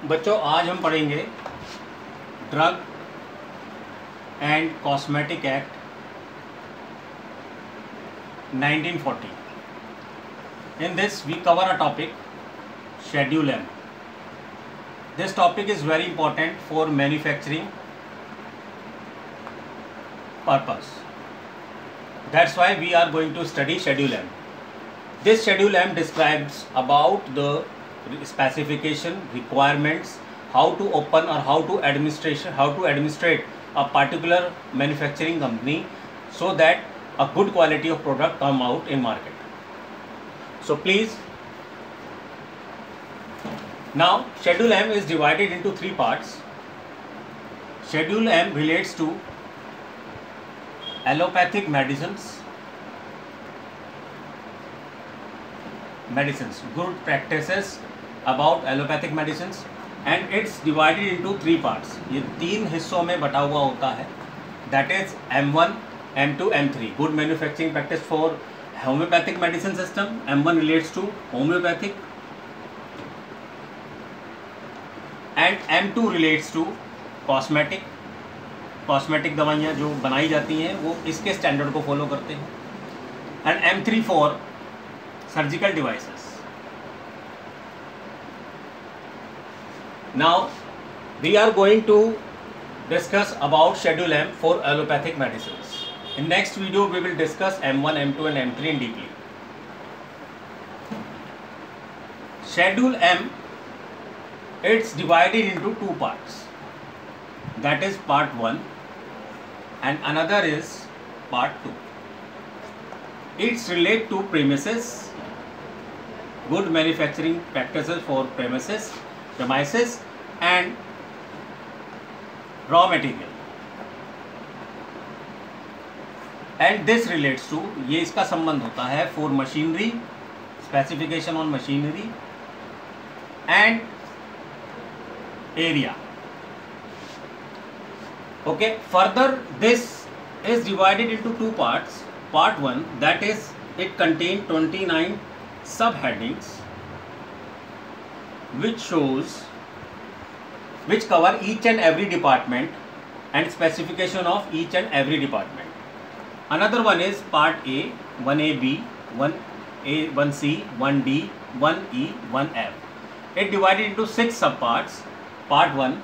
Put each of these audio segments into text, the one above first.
बच्चों आज हम पढ़ेंगे drug and cosmetic act 1940. In this we cover a topic, Schedule M. This topic is very important for manufacturing purpose. That's why we are going to study Schedule M. This Schedule M describes about the specification, requirements, how to open or how to administrate a particular manufacturing company so that a good quality of product come out in market. So please, now Schedule M is divided into three parts. Schedule M relates to allopathic medicines, good practices about allopathic medicines, and it's divided into three parts. ये तीन हिस्सों में बटा हुआ होता है. That is M1, M2, M3. Good manufacturing practice for homeopathic medicine system. M1 relates to homeopathic and M2 relates to cosmetic. Cosmetic दवाइयाँ जो बनाई जाती हैं वो इसके स्टैंडर्ड को फॉलो करते हैं. And M3 for surgical devices. Now we are going to discuss about schedule M for allopathic medicine. In next video we will discuss M1, M2 and M3 in deeply. Schedule M, it's divided into two parts. That is part 1 and another is part 2. It's relate to premises, good manufacturing practices for premises and raw material. And this relates to, ये इसका संबंध होता है for machinery, specification on machinery and area. Okay, further this is divided into two parts. Part 1, that is it contains 29 subheadings which cover each and every department and specification of each and every department. Another one is part A, 1AB, 1A, 1C, 1D, 1E, 1F. It divided into 6 subparts. Part 1,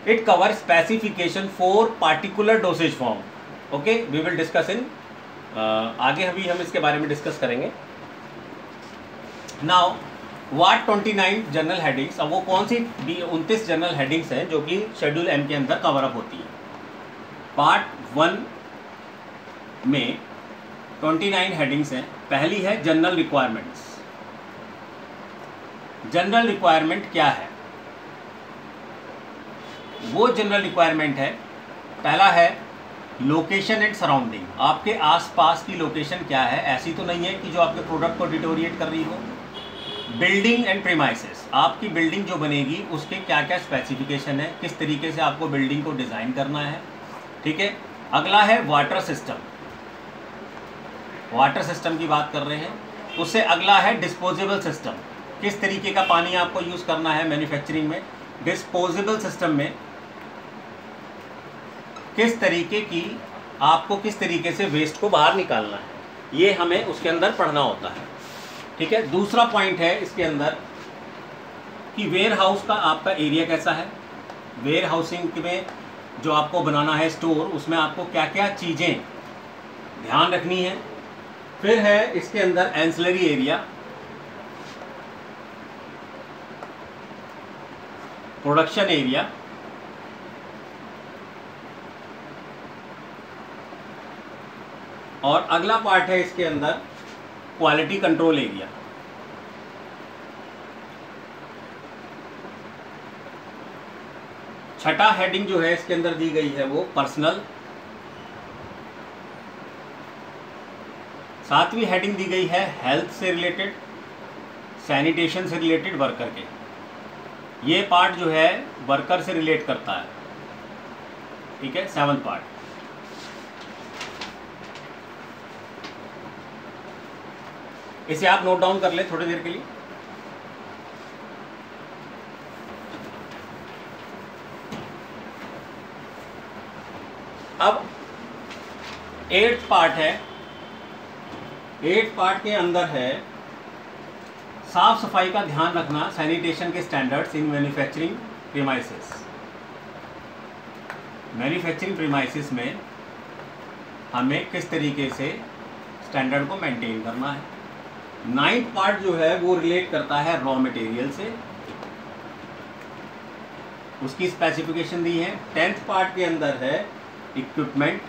it covers specification for particular dosage form. Okay, we will discuss in आगे अभी हम इसके बारे में discuss करेंगे. Now what 29 general headings, अब वो कौन सी 29 जनरल हेडिंग्स हैं जो कि शेड्यूल M के अंदर कवर अप होती है. पार्ट 1 में 29 हेडिंग्स हैं. पहली है जनरल रिक्वायरमेंट्स. जनरल रिक्वायरमेंट क्या है? वो जनरल रिक्वायरमेंट है, पहला है लोकेशन एंड सराउंडिंग. आपके आसपास की लोकेशन क्या है, ऐसी तो नहीं है कि जो आपके प्रोडक्ट को डिटोरिएट कर रही हो. बिल्डिंग एंड प्रीमाइसेस, आपकी बिल्डिंग जो बनेगी उसके क्या क्या स्पेसिफिकेशन है, किस तरीके से आपको बिल्डिंग को डिज़ाइन करना है. ठीक है. अगला है वाटर सिस्टम. वाटर सिस्टम की बात कर रहे हैं. उससे अगला है डिस्पोजेबल सिस्टम. किस तरीके का पानी आपको यूज़ करना है मैन्युफैक्चरिंग में. डिस्पोजेबल सिस्टम में किस तरीके की आपको किस तरीके से वेस्ट को बाहर निकालना है, ये हमें उसके अंदर पढ़ना होता है. ठीक है. दूसरा पॉइंट है इसके अंदर कि वेयर हाउस का आपका एरिया कैसा है. वेयर हाउसिंग में जो आपको बनाना है स्टोर, उसमें आपको क्या क्या चीज़ें ध्यान रखनी है. फिर है इसके अंदर एंसिलरी एरिया, प्रोडक्शन एरिया, और अगला पार्ट है इसके अंदर क्वालिटी कंट्रोल एरिया. छठा हेडिंग जो है इसके अंदर दी गई है वो पर्सनल. सातवीं हेडिंग दी गई है हेल्थ से रिलेटेड, सैनिटेशन से रिलेटेड वर्कर के. ये पार्ट जो है वर्कर से रिलेट करता है. ठीक है. 7th part. इसे आप नोट डाउन कर ले थोड़ी देर के लिए. अब 8th पार्ट है। 8th पार्ट के अंदर है साफ सफाई का ध्यान रखना, सैनिटेशन के standards in manufacturing premises. Manufacturing premises में हमें किस तरीके से स्टैंडर्ड को मेंटेन करना है। 9th पार्ट जो है वो रिलेट करता है रॉ मटेरियल से, उसकी स्पेसिफिकेशन दी है। 10th पार्ट के अंदर है इक्विपमेंट।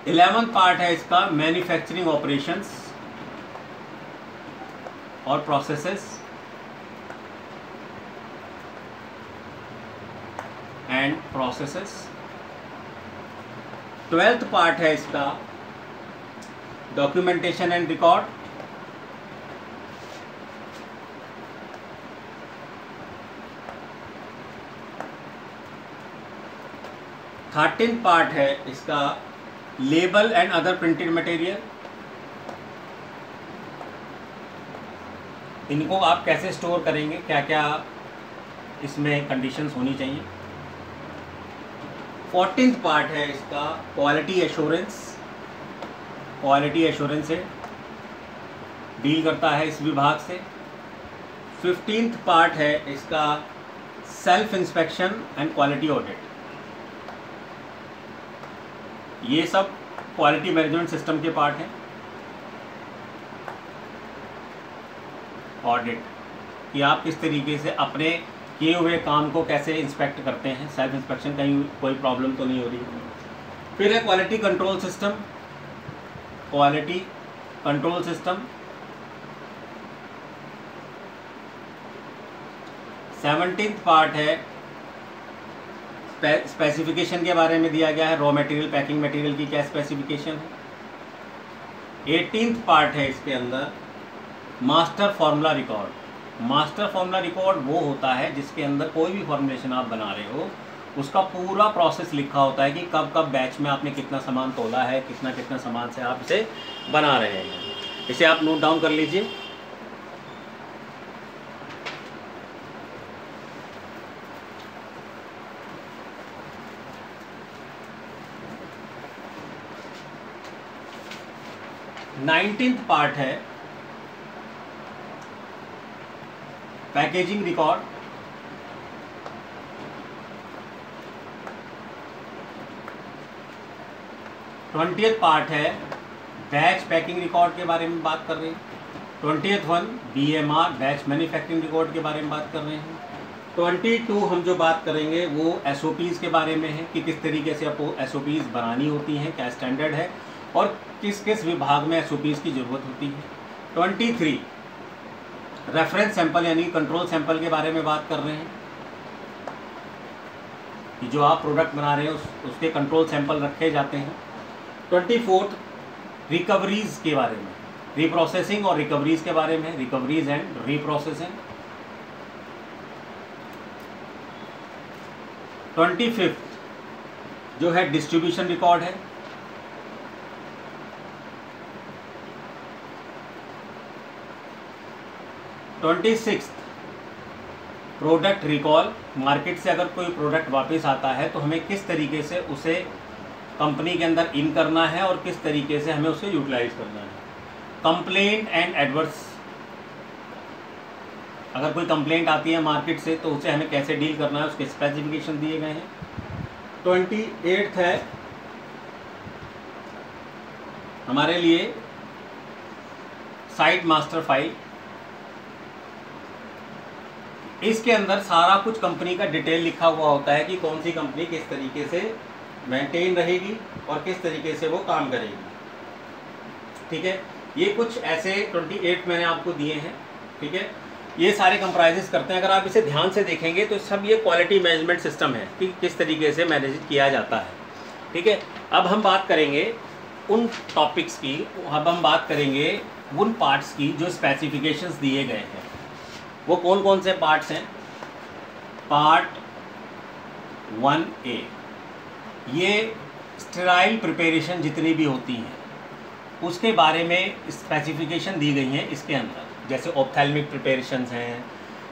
11th पार्ट है इसका मैन्युफैक्चरिंग ऑपरेशंस और processes and processes. 12th part है इसका documentation and record. 13th part है इसका label and other printed material. इनको आप कैसे स्टोर करेंगे, क्या क्या इसमें कंडीशंस होनी चाहिए। 14th पार्ट है इसका क्वालिटी एश्योरेंस। क्वालिटी एश्योरेंस से डील करता है इस विभाग से। 15th पार्ट है इसका self inspection and quality audit. ये सब क्वालिटी मैनेजमेंट सिस्टम के पार्ट हैं। ऑडिट कि आप किस तरीके से अपने किए हुए काम को कैसे इंस्पेक्ट करते हैं, सेल्फ इंस्पेक्शन, कहीं कोई प्रॉब्लम तो नहीं हो रही। फिर है quality control system. Quality control system 17th part है स्पेसिफिकेशन के बारे में दिया गया है, रॉ मटेरियल, पैकिंग मटेरियल की क्या स्पेसिफिकेशन है। 18th पार्ट है इसके अंदर master formula record. Master formula record वो होता है जिसके अंदर कोई भी फॉर्मुलेशन आप बना रहे हो उसका पूरा प्रोसेस लिखा होता है कि कब कब बैच में आपने कितना सामान तोला है, कितना कितना सामान से आप इसे बना रहे हैं। इसे आप नोट डाउन कर लीजिए। नाइनटीन्थ पार्ट है पैकेजिंग रिकॉर्ड। 20th पार्ट है बैच पैकिंग रिकॉर्ड के बारे में बात कर रहे हैं। 20th one BMR batch manufacturing record के बारे में बात कर रहे हैं। 22 हम जो बात करेंगे वो SOPs के बारे में है कि किस तरीके से आपको SOPs बनानी होती हैं, क्या स्टैंडर्ड है और किस किस विभाग में SOPs की ज़रूरत होती है। 23 रेफरेंस सैंपल यानी कंट्रोल सैंपल के बारे में बात कर रहे हैं कि जो आप प्रोडक्ट बना रहे हैं उसके कंट्रोल सैंपल रखे जाते हैं। 24 रिकवरीज के बारे में, रीप्रोसेसिंग और रिकवरीज के बारे में, रिकवरीज एंड रीप्रोसेसिंग। 25 जो है डिस्ट्रीब्यूशन रिकॉर्ड है। 26 प्रोडक्ट रिकॉल, मार्केट से अगर कोई प्रोडक्ट वापस आता है तो हमें किस तरीके से उसे कंपनी के अंदर इन करना है और किस तरीके से हमें उसे यूटिलाइज करना है। कंप्लेंट एंड एडवर्स, अगर कोई कंप्लेंट आती है मार्केट से तो उसे हमें कैसे डील करना है, उसके स्पेसिफिकेशन दिए गए हैं। 28 है हमारे लिए साइट मास्टर फाइल। इसके अंदर सारा कुछ कंपनी का डिटेल लिखा हुआ होता है कि कौन सी कंपनी किस तरीके से मेंटेन रहेगी और किस तरीके से वो काम करेगी। ठीक है, ये कुछ ऐसे 28 मैंने आपको दिए हैं। ठीक है, ये सारे कंप्राइजेस करते हैं। अगर आप इसे ध्यान से देखेंगे तो सब ये क्वालिटी मैनेजमेंट सिस्टम है कि किस तरीके से मैनेज किया जाता है। ठीक है, अब हम बात करेंगे उन टॉपिक्स की, अब हम बात करेंगे उन पार्ट्स की जो स्पेसिफिकेशंस दिए गए हैं। वो कौन कौन से पार्ट्स हैं? पार्ट 1A, ये स्टेराइल प्रिपरेशन जितनी भी होती हैं उसके बारे में स्पेसिफिकेशन दी गई हैं इसके अंदर, जैसे ऑप्थेल्मिक प्रिपरेशंस हैं,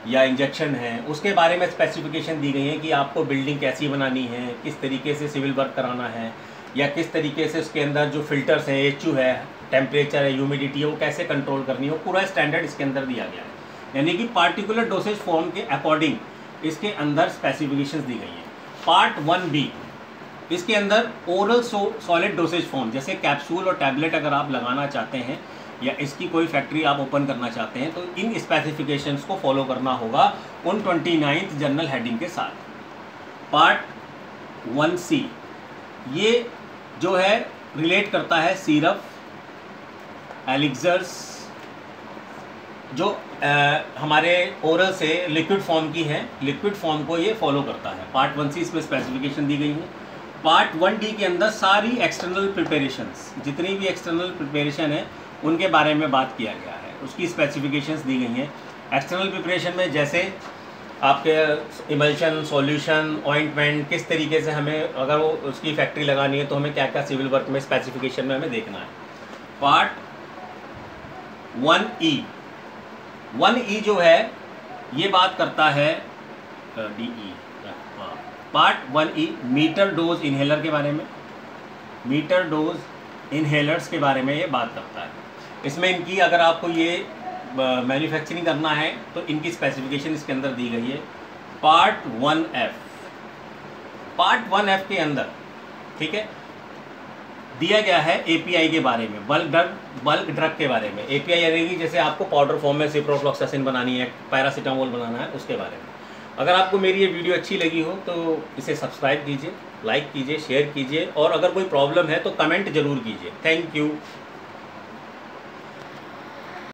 या इंजेक्शन है, उसके बारे में स्पेसिफिकेशन दी गई है कि आपको बिल्डिंग कैसी बनानी है, किस तरीके से सिविल वर्क कराना है, या किस तरीके से उसके अंदर जो फिल्टर्स हैं, HU है, टेम्परेचर है, ह्यूमिडिटी है, वो कैसे कंट्रोल करनी है, वो पूरा स्टैंडर्ड इसके अंदर दिया गया है। यानी कि पार्टिकुलर डोसेज फॉर्म के अकॉर्डिंग इसके अंदर स्पेसिफिकेशंस दी गई हैं। पार्ट 1B इसके अंदर ओरल सॉलिड डोसेज फॉर्म, जैसे कैप्सूल और टैबलेट अगर आप लगाना चाहते हैं या इसकी कोई फैक्ट्री आप ओपन करना चाहते हैं तो इन स्पेसिफिकेशंस को फॉलो करना होगा उन 29th जनरल हेडिंग के साथ। पार्ट 1C ये जो है रिलेट करता है सिरप, एलिक्सर्स जो हमारे ओरल से लिक्विड फॉर्म की है, लिक्विड फॉर्म को ये फॉलो करता है। पार्ट 1C इसमें स्पेसिफिकेशन दी गई है। पार्ट 1D के अंदर सारी एक्सटर्नल प्रिपरेशंस, जितनी भी एक्सटर्नल प्रिपरेशन है उनके बारे में बात किया गया है, उसकी स्पेसिफिकेशंस दी गई हैं। एक्सटर्नल प्रिपरेशन में जैसे आपके इमल्शन, सॉल्यूशन, ऑइंटमेंट, किस तरीके से हमें अगर वो उसकी फैक्ट्री लगानी है तो हमें क्या क्या सिविल वर्क में स्पेसिफिकेशन में हमें देखना है। पार्ट 1E जो है ये बात करता है part 1E metre dose inhaler के बारे में, मीटर डोज इन्हेलर्स के बारे में ये बात करता है। इसमें इनकी अगर आपको ये मैन्युफैक्चरिंग करना है तो इनकी स्पेसिफिकेशन इसके अंदर दी गई है। पार्ट 1F के अंदर ठीक है दिया गया है API के बारे में, बल्क ड्रग के बारे में। API यानी कि जैसे आपको पाउडर फॉर्म में सिप्रोफ्लॉक्सासिन बनानी है, पैरासीटामोल बनाना है, उसके बारे में। अगर आपको मेरी ये वीडियो अच्छी लगी हो तो इसे सब्सक्राइब कीजिए, लाइक कीजिए, शेयर कीजिए, और अगर कोई प्रॉब्लम है तो कमेंट ज़रूर कीजिए। Thank you.